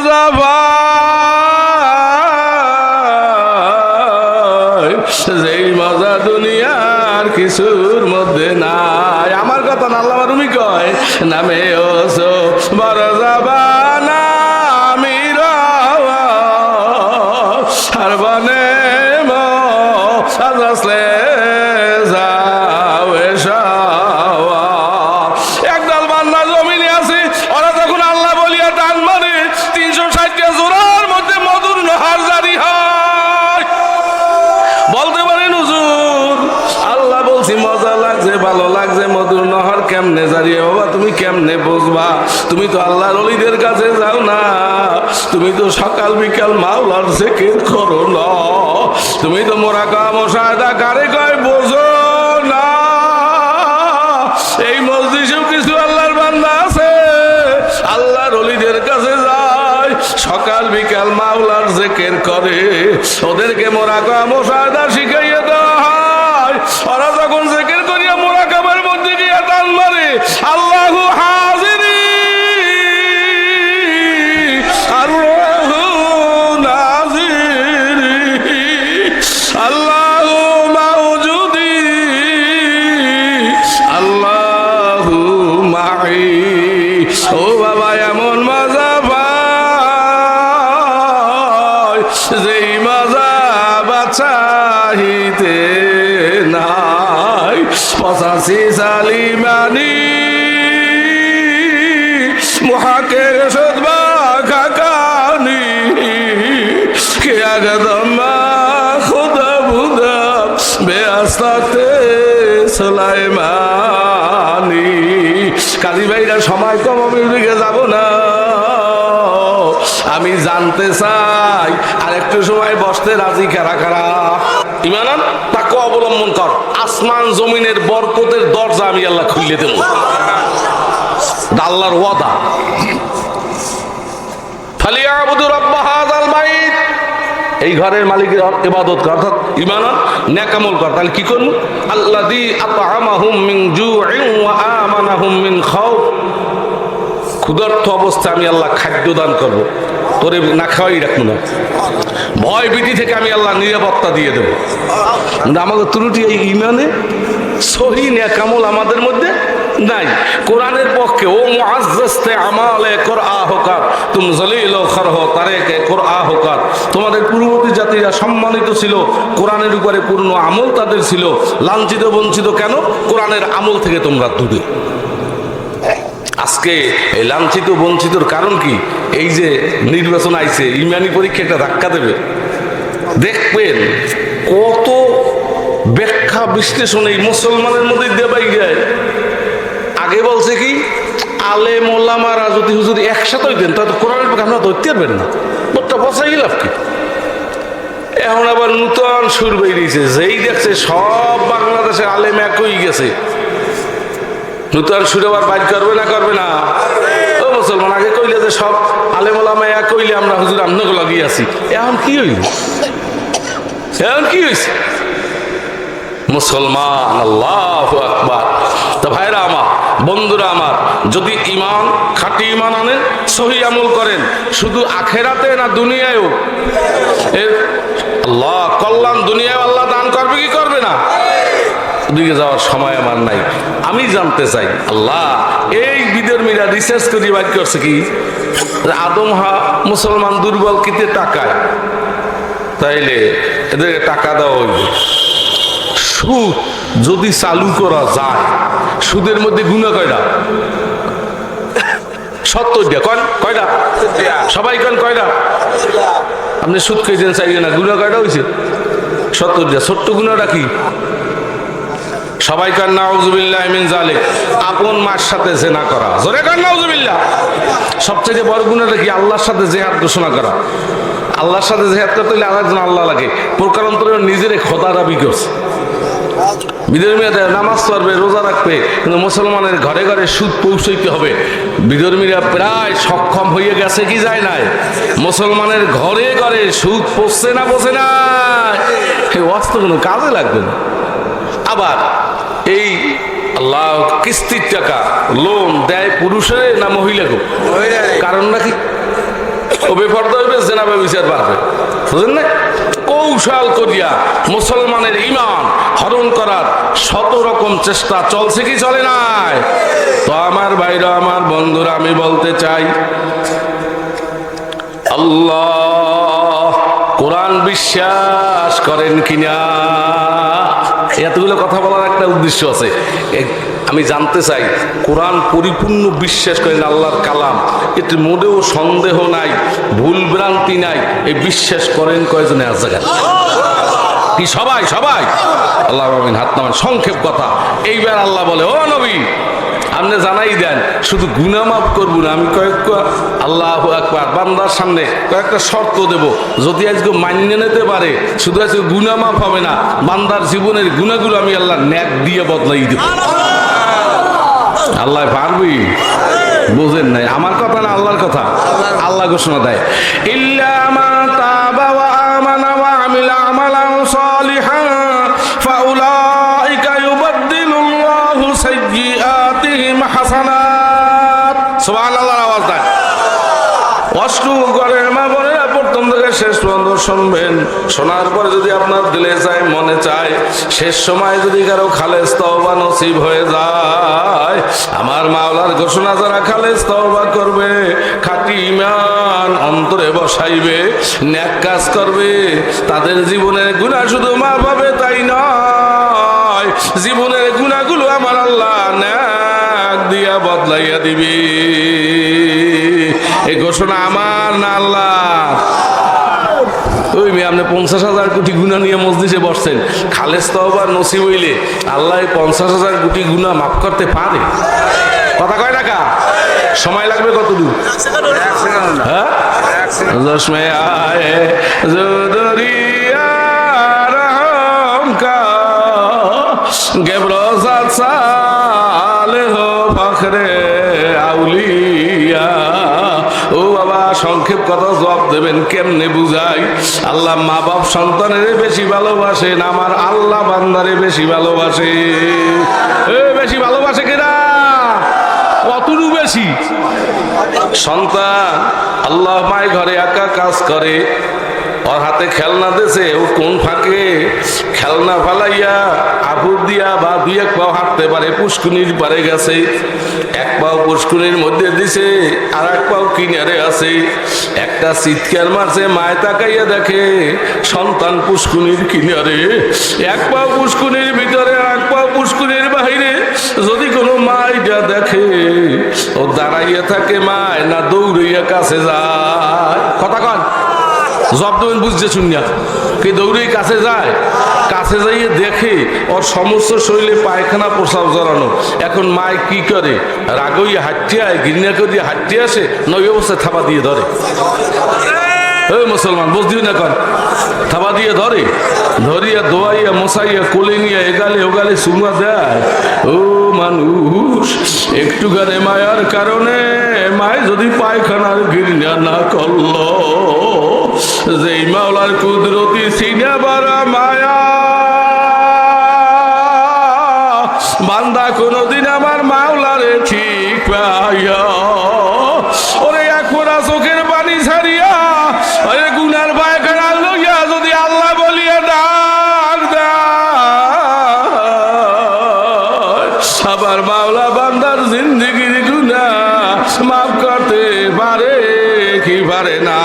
মজা পাই যেই মজা দুনিয়ার কিছুর মধ্যে নাই। আমার কথা না, আল্লামা রুমি কয় নামে ওসো বড় জাবানা আমি আর বনে সাজলে যাও একদল বান্দা জমিনে আছে, ওরা যখন আল্লাহ বলিয়া টান মারে 360 জোড়ার মধ্যে মধুর নহর জারি হয়। বলতে পারেন হুজুর আল্লাহ বলছি মজা লাগছে, ভালো লাগছে, মধুর নহর কেমনে জারি? বাবা তুমি কেমনে বুঝবা? তুমি তো আল্লাহর ওলিদের কাছে যাও না, তুমি তো সকাল বিকাল মাওলার জিকির করো না, তুমি তো মোরাকাবা মুশাহাদা কারে কয় বোঝো না। এই মসজিদেও কিছু আল্লাহর বান্দা আছে, আল্লাহর ওলিদের কাছে যায়, সকাল বিকাল মাওলার জিকির করে, ওদেরকে মোরাকাবা মুশাহাদা শিখাইয়ে দেওয়া হয়। ওরা যখন জিকির করিয়া মোরাকাবার মধ্যে গিয়ে টান মারে আল্লাহু হাজিরি আল্লাহু নাজিরি আল্লাহু মাওজুদি আল্লাহু মাই। ও বাবা এমন মজা পাই যেই মজা বাছাইতে নাই। 85 সালিমানি মুহাকের সদবা কাকানি কে আগদমা খুদা বুদা বেআস্তাতে সুলাইমানি। কাজী ভাইরা সময় কম, আমি ওদিকে যাব না। আমি জানতে চাই আর একটু সময় বসতে রাজি কারা কারা? ইমান তাকে অবলম্বন কর, আসমান জমিনের বরকতের দরজা আমি আল্লাহ খুলে দেব, আল্লাহর ওয়াদা। ফালিয়াবুদু রাব্ব হাযাল বাইত, এই ঘরের মালিকের ইবাদত কর, অর্থাৎ ঈমান নেক আমল কর। তাহলে কি করব? আল্লাযী আত'আমাহুম মিন জু'ইন ওয়া আমানাহুম মিন খাউফ, ক্ষুধার্ত অবস্থায় আমি আল্লাহ খাদ্য দান করব, তোরে না খাওয়াই রাখবো না, ভয় ভীতি থেকে আমি আল্লাহ নিরাপত্তা দিয়ে দেবো। কিন্তু আমাদের ত্রুটি এই ঈমানে সহি নেক আমল আমাদের মধ্যে নাই। কোরআনের পক্ষে ও মুআজ্জাজতে আমালে কুরআহুকা তুম জলিল খরহ তারেকে কুরআহুকা, তোমাদের পূর্ববর্তী জাতিরা সম্মানিত ছিল, কোরআনের উপরে পূর্ণ আমল তাদের ছিল, লাঞ্ছিত বঞ্চিত কেন? কোরআনের আমল থেকে তোমরা দূরে। আজকে এই লাঞ্ছিত বঞ্চিতর কারণ কি? এই যে নির্বাচন আইছে, ইমানি পরীক্ষা একটা ধাক্কা দেবে, দেখবেন কত ব্যাখ্যা বিশ্লেষণ এই মুসলমানের মধ্যে দেবাই যায়। আগে বলছে কি আলেম ওলামারা যদি হুজুর একসাথে হইতেন তাহলে কোরআনের পক্ষে আমরা ধরতে পারবেন না, তোরটা বসাই লাভ কি? এখন আবার নূতন সুর বেরিয়েছে, যেই দেখছে সব বাংলাদেশের আলেম এক হয়ে গেছে, নূতন সুরে আবার বাইর করবে না করবে না? ও মুসলমান, আগে কইলে যে সব আলেম ওলামা এক কইলে আমরা হুজুর আমনকে লাগিয়ে আছি, এখন কি হইল? এখন কি হয়েছে? মুসলমান আল্লাহু আকবার। তো ভাইরা আমার, বন্ধুরা আমার, যদি ঈমান খাঁটি ঈমান আনেন, সহি আমল করেন, শুধু আখেরাতে না দুনিয়ায়ও আল্লাহ কল্যাণ, দুনিয়ায় আল্লাহ দান করবে কি করবে না? ওদিকে যাওয়ার সময় আমার নাই। আমি জানতে চাই আল্লাহ এই বিধর্মীরা রিসার্চ করে বাইর করছে কি আদম মুসলমান দুর্বল কিতে টাকায়, তাইলে এদেরকে টাকা দেওয়া হইবে। সুদ যদি চালু করা যায়, সুদের মধ্যে গুনাহ কয়টা? 70টা। কয়টা? সবাই কন কয়টা? আপনি সুদ খেয়েছেন চাইলে না, গুনাহ কয়টা হয়েছে? 70টা। ছোট্ট গুনাহটা কি? সবাই কান নাউযুবিল্লাহ মিন যালিক, আপন মার সাথে জিনা করা। জোরে কান নাউযুবিল্লাহ। সবচেয়ে বড় গুনাহটা কি? আল্লাহর সাথে জিহাদ ঘোষণা করা। আল্লাহর সাথে জিহাদ করতে হলে আরেকজন আল্লাহ লাগে, প্রকারান্তরে নিজেরে খোদা দাবি করছে। বিধর্মীরা নামাজ পড়বে, রোজা রাখবে, কিন্তু মুসলমানের ঘরে ঘরে সুদ পৌঁছাইতে হবে। বিধর্মীরা প্রায় সক্ষম হয়ে গেছে কি যায় নাই? মুসলমানের ঘরে ঘরে সুদ পৌঁছছে না, পৌঁছে না, এই অস্ত্র কোনো কাজে লাগবে না। আবার এই আল্লাহ কিস্তির টাকা লোন দেয় পুরুষের না মহিলাকে? কারণ নাকি ও বেপরদা হইবে, জেনাবে বিচার পারবে, বুঝলেন না? কৌশল করিয়া মুসলমানের ঈমান হরণ করার শত রকম চেষ্টা চলছে কি চলে নাই? তো আমার ভাইরা, আমার বন্ধুরা, আমি বলতে চাই, আল্লাহ কোরআন বিশ্বাস করেন কিনা? এতগুলো কথা বলার একটা উদ্দেশ্য আছে। আমি জানতে চাই, কোরআন পরিপূর্ণ বিশ্বাস করেন, আল্লাহর কালাম, এতে মোটেও সন্দেহ নাই, ভুল ভ্রান্তি নাই, এই বিশ্বাস করেন কয়জনে আজ জায়গায়? কি সবাই? সবাই? আল্লাহ আমিন, হাত নামান। সংক্ষেপ কথা, এইবার আল্লাহ বলে, ও নবী, আপনি জানাই দেন, শুধু গুনাহ মাফ করবো না, আমি কয়েকটা, আল্লাহু আকবার, বান্দার সামনে কয়েকটা শর্ত দেব, যদি আজকে মানিয়ে নিতে পারে, শুধু আজকে গুনাহ মাফ হবে না, বান্দার জীবনের গুনাহগুলো আমি আল্লাহ নেক দিয়ে বদলাই দেব। আল্লাহ পারবি? বুঝেন নাই আমার কথা না আল্লাহর কথা? আল্লাহ ঘোষণা দেয়, ইল্লা মা তাবা ওয়া আমানা ওয়া আমিলা আমালান সালিহান ফাউলাইকা ইউবাদদিলুল্লাহু সাইয়্যাতিহিম হাসানাত। সুবহানাল্লাহর আওয়াজ দেয়। অষ্টু ঘরের মা বোনেরা, প্রথম থেকে শেষ পর্যন্ত শুনবেন। শোনার পরে যদি আপনার দিলে চায়, মনে চায়, শেষ সময় যদি কারো খালেস তওবা নসিব হয়ে যায়, আমার মাওলার ঘোষণা, যারা খালেস তওবা করবে, খাঁটি ঈমান অন্তরে বসাইবে, নেক কাজ করবে, তাদের জীবনের গুনাহ শুধু মাফ হবে তাই নয়, জীবনের গুনাহগুলো আমার আল্লাহ নেক দিয়া বদলাইয়া দিবে। এই ঘোষণা আমার না আল্লাহ? ওই মেয়ে, আপনি 50,000 কোটি গুনাহ নিয়ে মসজিদে বসছেন, খালেস তওবা নসিব হইলে আল্লাহ 50,000 কোটি গুনাহ মাফ করতে পারে? কথা কয় টাকা? সময় লাগবে কতদূর? হ্যাঁ, জশমে আয়ে জুদরিয়া রহম কা গেবরোজাত সালেহ ফখরে আউলিয়া। ও বাবা, সংক্ষেপ কথা জবাব দেবেন কেমনে বুঝাই? আল্লাহ মা বাপ সন্তানের বেশি ভালোবাসে না আমার আল্লাহ বান্দারে বেশি ভালোবাসে? বেশি ভালোবাসে কিনা? কতটুকু বেশি? সন্তান আল্লাহ মায়ের ঘরে একা কাজ করে, ওর হাতে খেলনা দিয়েছে, ও কোন ফাঁকে খেলনা ফালাইয়া আবুর দিয়া বা দুই এক পাও হাঁটতে পারে, পুষ্কুনির পারে গেছে, এক পাও পুষ্কুনির মধ্যে দিছে, আর এক পাও কিনারে আছে, একটা চিৎকার মারছে, মায় তাকাইয়া দেখে সন্তান পুষ্কুনির কিনারে, এক পাও পুষ্কুনির ভিতরে, এক পাও পুষ্কুনির বাহিরে। যদি কোনো মাইটা দেখে, ও দাঁড়াইয়া থাকে মায় না দৌড়াইয়া কাছে যায়? কথা কন, জব দেবেন বুঝতে শুনিয়া। কে দৌড়ে কাছে যায়, কাছে যাইয়ে দেখে ওর সমস্ত শরীরে পায়খানা প্রসাব জড়ানো। এখন মায় কি করে? রাগইয়া হাঁটতে আয়, ঘৃণা করিয়া হাঁটতে আসে, নয় অবস্থায় থাবা দিয়ে ধরে। মুসলমান বুঝ দিবি না কন, থাবা দিয়ে ধরে, ধরিয়া দোয়াইয়া মশাইয়া কোলে নিয়ে এগালে ওগালে সুমা দেয়। ও মানুষ, একটু গানে মায়ার কারণে মায় যদি পায়খানার ঘৃণা না করল, যেই মাওলার কুদরতি সিনা বারা মায়া, বান্দা কোনদিন আমার মাওলারে ঠিক পাইয়া, ওরে এক ফোঁটা চোখের পানি ছাড়িয়া, ওরে গুনার পায়খানা লইয়া যদি আল্লাহ বলিয়া ডাক দেয়, আবার মাওলা বান্দার জিন্দেগির গুনাহ মাফ করতে পারে কি পারে না?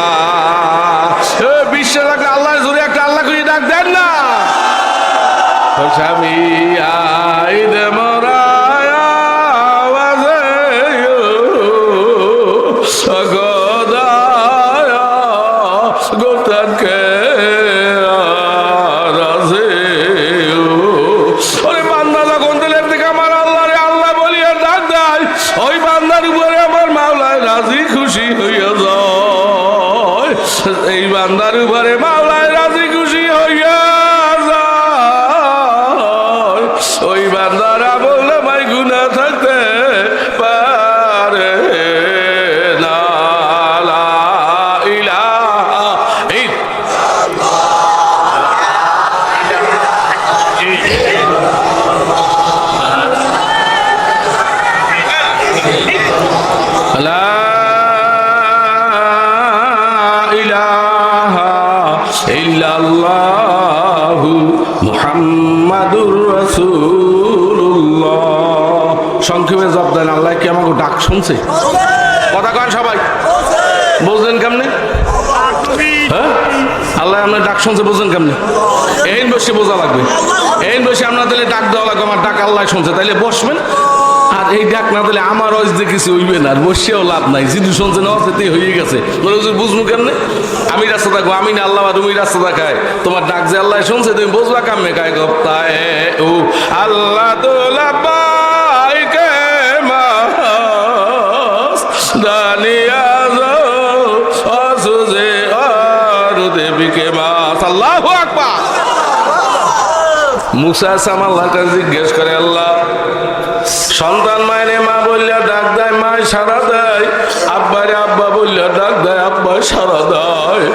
বিশ্বে থাকলে আল্লাহ জোরে একটা আল্লাহ করে ডাক দেন না। স্বামী আইদ মরায়া গদায়া গোতাকে রাজে। ওরে বান্দা যখন দিলের দিকে আমার আল্লাহরে আল্লাহ বলিয়া ডাক দেয়, ওই বান্দার উপরে আমার মাওলায় রাজি খুশি হইয়া যায়। এই বান্দার উপরে মাওলায় রাজি খুশি হইয়া যায়, ওই বান্দারা বললে ভাই গুনাহ থাকতে পারে না। লা ইলাহা ইল্লাল্লাহ। লা ইলাহা ইল্লাল্লাহু মুহাম্মাদুর রাসূলুল্লাহ। সংক্ষেপে জবাব দেন, আল্লাহ কি আমাকে ডাক শুনছে? কথা কন সবাই, বুঝলেন কেমনে? হ্যাঁ, আল্লাহ আপনার ডাক শুনছে, বুঝলেন কেমনে? এই বসে বোঝা লাগবে, এই বসে আপনাদের ডাক দেওয়া লাগবে, আমার ডাক আল্লাহ শুনছে, তাইলে বসবেন। আর এই ডাক না দিলে আমার অজ যে কিছু হইবে না, আর বসেও লাভ নাই, যেটু শুনছে না অজেতেই হয়ে গেছে। বুঝবো কেমনে? আমি রাস্তা থাকবো, আমি না আল্লাহ, তুমি রাস্তা দেখায়, তোমার ডাক যে আল্লাহ শুনছে তুমি বুঝবা কামে কায় গপ্তায় ও আল্লাহ তোলা পাইকে মাস দানিয়া অসুজে আর দেবীকে মাস। আল্লাহু আকবার। মুসা আল্লাহর কাছে জিজ্ঞেস করে, আল্লাহ সন্তান মায়ের মা বললে ডাক দেয়, মায় সারা দেয়, আব্বারে আব্বা বললে ডাক দেয়, আব্বা সারা দেয়,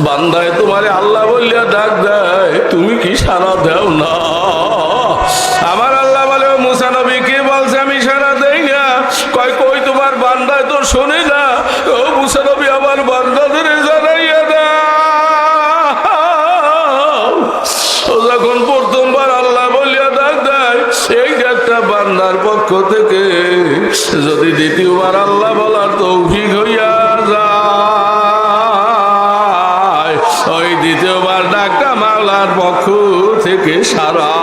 বান্দায় তোমারে আল্লাহ বললে ডাক দেয়, তুমি কি সারা দেও না? আমার আল্লাহ বলে, মুসা নবী কে বলছে আমি সারা দেই না? কয় কই তোমার বান্দায় তো শোনে না। ও মুসা নবী আমার বান্দাদের জানাইয়া দাও। যখন প্রথমবার আল্লাহ বলিয়া ডাক দেয়, এই ডাকটা বান্দার পক্ষ থেকে, যদি দ্বিতীয়বার আল্লাহ বলার তৌফিক হইয়া যায়, ওই দ্বিতীয়বার ডাকটা মাওলার পক্ষ থেকে সারা।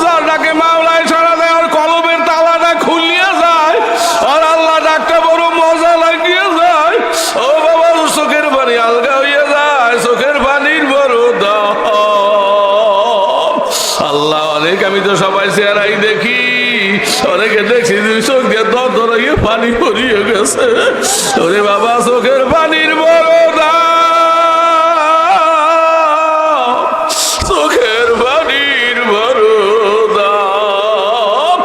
যার ডাকে মাওলায় সারা দেয়, আর কলমের তালাটা খুলিয়া যায়, আর আল্লাহ ডাকটা বড় মজা লাগিয়ে যায়। ও বাবা, চোখের পানি আলগা হইয়া যায়, চোখের পানির বড় দাম। আল্লাহ অনেক, আমি তো সবাই চেহারাই দেখি, অনেকে দেখছি দুই চোখ দিয়ে দরদরাইয়ে পানি পড়িয়ে গেছে। ওরে বাবা, চোখের পানির বড় দাম, চোখের পানির বড় দাম।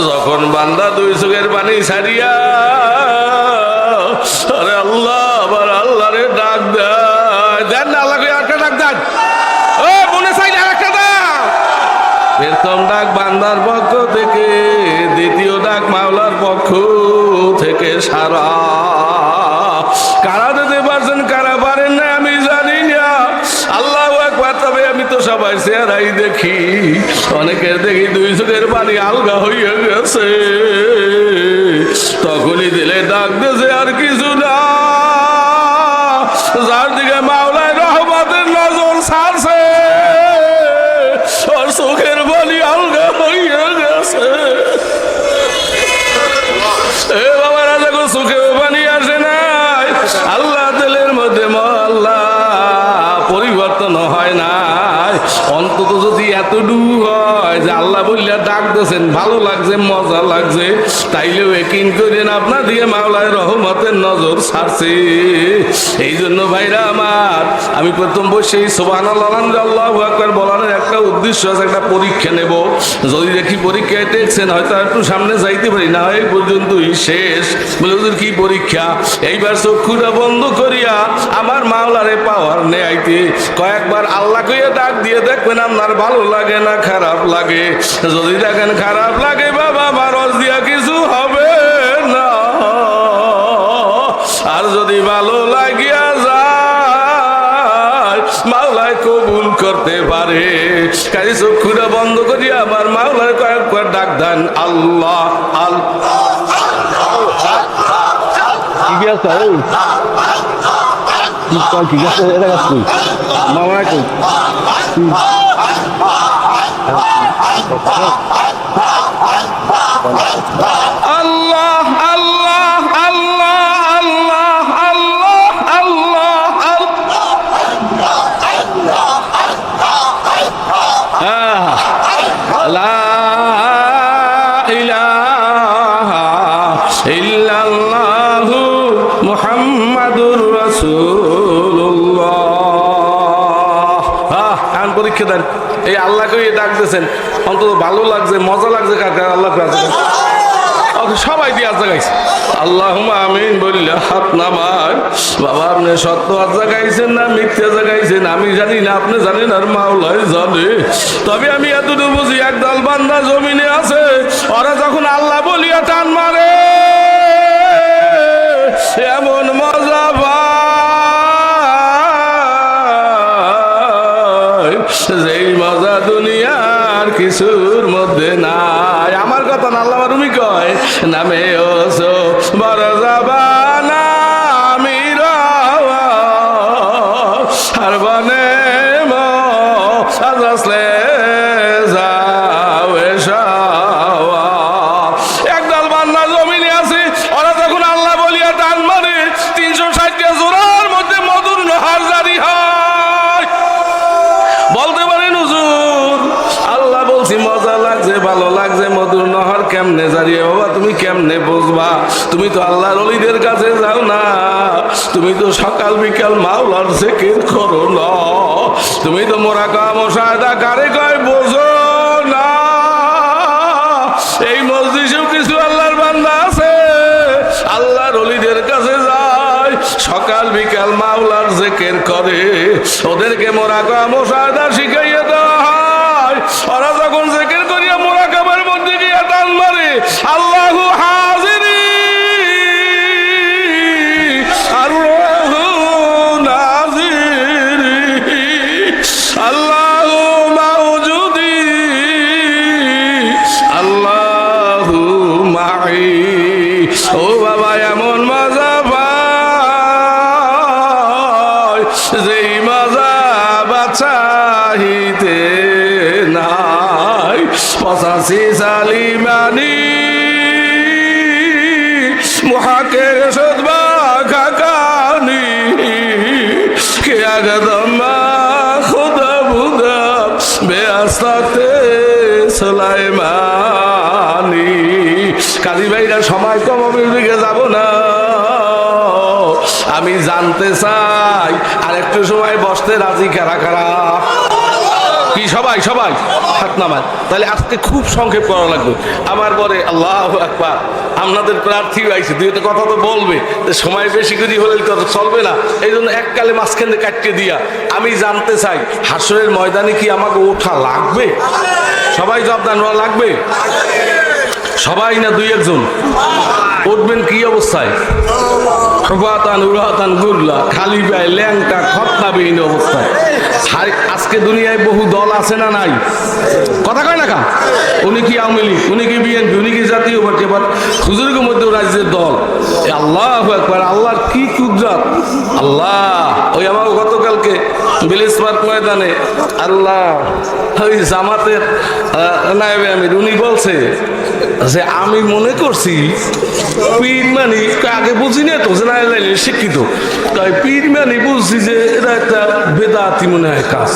যখন বান্দা দুই চোখের পানি ছাড়িয়া আরে আল্লাহ আবার আল্লাহরে ডাক দেয়, দেন না আল্লাহকে একটা ডাক দেন, ও মনে চাই না একটা দাও। প্রথম ডাক বান্দার পক্ষ থেকে, দ্বিতীয় ডাক মাওলার পক্ষ থেকে সারা। কারা দিতে পারছেন, কারা পারেন না আমি জানি না, আল্লাহু আকবার। তবে আমি তো সবাই চেহারাই দেখি, অনেকের দেখি দুই চোখের পানি আলগা হইয়া গেছে। তখনই দিলে ডাক দিয়েছে, আর কিছু না, যার দিকে মাওলায় রহমতের নজর ছাড়ছে, ওর চোখের পানি আলগা হইয়া গেছে। এ বাবারা, যখন চোখেও পানি আসে নাই, আল্লাহ দিলের মধ্যে আল্লাহ পরিবর্তন হয় নাই, অন্তত যদি এতটুকু হয় যে আল্লাহ বললে ডাক দিয়েছেন, ভালো লাগছে, মজা লাগছে, তাইলেও একিন করেন আপনার দিকে মাওলায় রহমতের নজর ছাড়ছে। এই জন্য ভাইরা আমার, আমি প্রথম বসে সুবহানাল্লাহ আল্লাহু আকবার বলার একটা উদ্দেশ্য আছে, একটা পরীক্ষা নেব। যদি দেখি পরীক্ষায় টেকছেন, হয়তো একটু সামনে যাইতে পারি, না এই পর্যন্তই শেষ। বলে ওদের কি পরীক্ষা? এইবার চক্ষুটা বন্ধ করিয়া আমার মাওলারে পাওয়ার নেয়াইতে কয়েকবার আল্লাহ কইয়া ডাক দিয়ে দেখবেন আপনার ভালো লাগে না খারাপ লাগে। যদি দেখেন খারাপ লাগে, বাবা মারজ দিয়া কিছু হবে না, আর যদি ভালো লাগিয়া যায়, মাওলায় কবুল করতে পারে। কাজে চক্ষুটা বন্ধ করিয়া আমার মাওলায় কয়েকবার ডাক দেন, আল্লাহ আল্লাহ। ঠিক আছে, ঠিক আছে, এটা কই মামা কই? আল্লাহ আল্লাহ আল্লাহ আল্লাহ আল্লাহ আল্লাহ লা ইলাহা ইল্লাল্লাহু মুহাম্মাদুর রাসূলুল্লাহ। এখন পরীক্ষা দেন, এই আল্লাহকে ডাক দিয়েছেন, অন্তত ভালো লাগছে, মজা লাগছে, কার কার আল্লাহ সবাই দিয়ে আজ জাগাইছে। আল্লাহুম্মা আমিন বললে হাত নামায়। বাবা, আপনি সত্য হাত জাগাইছেন না মিথ্যা জাগাইছেন আমি জানি না, আপনি জানেন, আর মাওলাই জানে। তবে আমি এতটুকু বুঝি, একদল বান্দা জমিনে আছে, ওরা যখন আল্লাহ বলিয়া টান মারে, এমন মজা পায় কিছুর মধ্যে নাই। আমার কথা না, আল্লামা রুমি কয় নামে ওসো বড় জাবানা আমির আর বনে মো আসলে যাও এসাওয়া। একদল বান্না জমিনে আছে, ওরা যখন আল্লাহ বলিয়া টান মারে 360 জোড়ার মধ্যে মধুর নহর জারি হয়। বলতে পারেন হুজুর আল্লাহ বলছি মজা লাগছে, ভালো লাগছে, মধুর নহর কেমনে জারি? বাবা তুমি কেমনে বুঝবা? তুমি তো আল্লাহর ওলিদের কাছে যাও না, তুমি তো সকাল বিকাল মাওলার জিকির করো না, তুমি তো মোরাকা মুশাহাদা কারে কয় বোঝো না। এই মসজিদেও কিছু আল্লাহর বান্দা আছে, আল্লাহর ওলিদের কাছে যায়, সকাল বিকাল মাওলার জিকির করে, ওদেরকে মোরাকা মুশাহাদা শিখাইয়ে দেওয়া হয়। ওরা যখন জিকির করিয়া মোরাকাবার মধ্যে গিয়ে টান মারে আল্লাহু হাজিরি আল্লাহু নাজিরি আল্লাহু মাওজুদি আল্লাহু মাই। ও বাবা এমন মজা পায় যেই মজা বাছাইতে নাই। 85 সালিমানি মুহাকের সদবা খাকানি কে আগদমা খুদা বুদা বেআস্তাতে সুলাইমানি। কাজী ভাইরা সময় কম, আমি দিকে যাব না, আমি জানতে চাই আর একটু সময় বসতে রাজি কারা কারা? কি সবাই? সবাই হাত নামান। তাহলে আজকে খুব সংক্ষেপ করা লাগবে। আমার পরে আল্লাহু আকবার, আপনাদের প্রার্থী আইছে, দুই কথা তো বলবে, সময় বেশি করে হলে তো চলবে না, এই জন্য এককালে মাঝখানে কাটতে দিয়া আমি জানতে চাই হাসরের ময়দানে কি আমাকে ওঠা লাগবে? সবাই জবাব দেন, লাগবে? সবাই না দুই একজন উঠবেন? কি অবস্থায়? হুফাতান উরাতান গুল্লা, খালি পায়ে ল্যাংটা খতনাবিহীন অবস্থায়। আজকে দুনিয়ায় বহু দল আছে না নাই? কথা কয় না কা? উনি কি আওয়ামী লীগ, উনি কি বিএনপি, উনি কি জাতীয় পার্টি, আবার হুজুরের মধ্যে রাজ্যের দল। আল্লাহু আকবার, আল্লাহর কি কুদরত! আল্লাহ ওই আমার গতকালকে বিলিস পার্ক ময়দানে আল্লাহ ওই জামাতের নায়েবে আমির উনি বলছে যে আমি মনে করছি পীর মানে আগে বুঝি না তো, যে না শিক্ষিত তাই পীর মানে বুঝছি যে এটা একটা বেদাতি মনে হয় কাজ,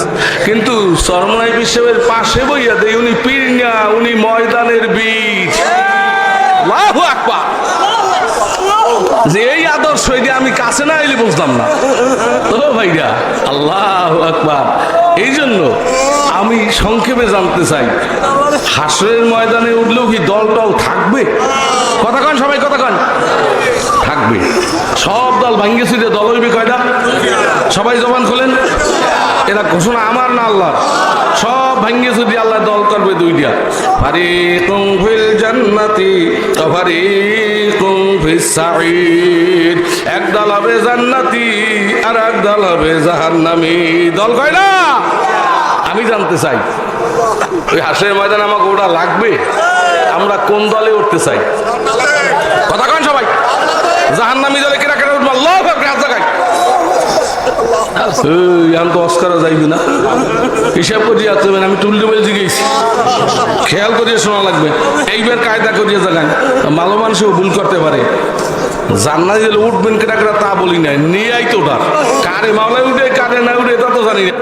কিন্তু চরমনাই বিশ্বের পাশে বইয়া দেয় উনি পীর না, উনি ময়দানের বীজ। আল্লাহু আকবার! যে এই আদর্শ এটা আমি কাছে না এলে বুঝলাম না তো ভাইরা। আল্লাহু আকবার! এই জন্য আমি সংক্ষেপে জানতে চাই হাসরের ময়দানে উঠলেও কি দলটাও থাকবে? কথা কন সবাই, কথা কন। থাকবে। সব দল ভাঙ্গে ছুটে দল হইবে কয়টা? সবাই জবান খোলেন। এরা ঘোষণা আমার না আল্লাহ। সব ভাঙ্গে ছুটে আল্লাহ দল করবে দুইটা, ফারিকুম ফিল জান্নাতি ওয়া ফারিকুম ফিস সাঈদ। এক দল হবে জান্নাতি আর এক দল হবে জাহান্নামী। দল কয়টা? আমি জানতে চাই ওই হাসরের ময়দানে আমাকে ওটা লাগবে? আমরা কোন দলে উঠতে চাই? কথা কন সবাই। জাহান্নামী দলে কেরা কেরা উঠবো? আল্লাহু আকবার! জায়গায় আমি তো অস্কারও যাইবি না, হিসাব করিয়া চলবেন। আমি টুলটি বলে জিগেছি, খেয়াল করিয়া শোনা লাগবে। এইবার কায়দা করিয়া জাগান, ভালো মানুষও ভুল করতে পারে। জান্নাতে দিলে উঠবেন কেটা কেটা তা বলি নাই, নিয়ে আইতো ওটা কারে মাওলায় উঠে কারে না উঠে তা তো জানি না।